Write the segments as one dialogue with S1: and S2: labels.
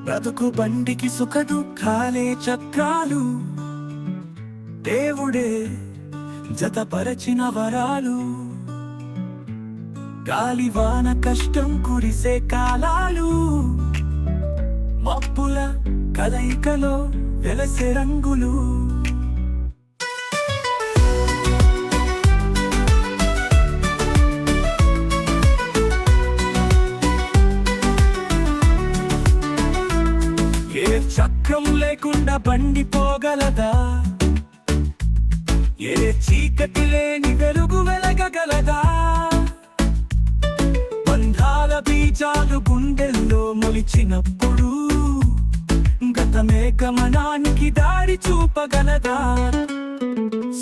S1: బ్రతుకు బండికి సుఖ దుఃఖాలే చక్రాలు, దేవుడే జతపరచిన వరాలు. గాలివాన కష్టం కురిసే కాలాలు, మబ్బుల కలయికలో వెలసే రంగులు. ఏ చక్రం లేకుండా బండి పోగలదా? ఏ చీకటి లేని వెలుగు వెలగగలదా? బంధాల బీజాలు గుండెల్లో మొలిచినప్పుడు గతమే గమనానికి దారి చూపగలదా?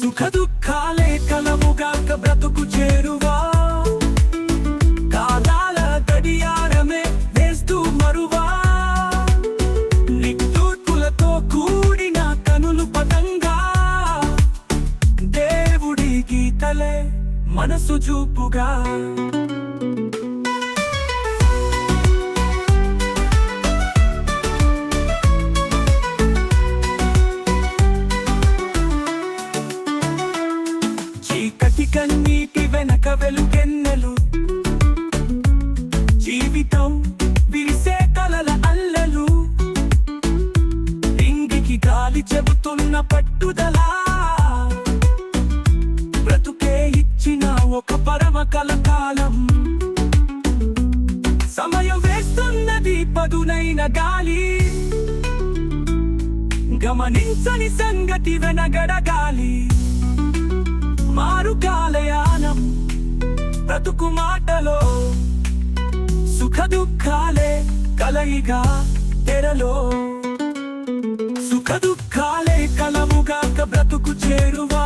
S1: సుఖ దుఃఖాలే కలవుగాక బ్రతుకు చేరువా, కాలాల గడియారమే వేస్తూ మరువా. నిట్టూర్పులతో కూడిన కనులు పదంగా, దేవుడి గీతలే మనసు చూపుగా. చీకటి కన్నీటి వెనక వెలుగెన్నెలు, జీవితం విరిసే కలల అల్లలు. రింగికి గాలి చెబుతున్న పట్టుదల, బ్రతుకే ఇచ్చిన ఒక పరమ కలకాలం. సమయం వేస్తున్నది పదునైన గాలి, గమనించని సంగతి వెనగడగాలి. మారుకాలయానం బ్రతుకు మాటలో, సుఖ దుఃఖాలే కలయిగా తెరలో. సుఖ దుఃఖాలే కలవుగాక బ్రతుకు చేరువా,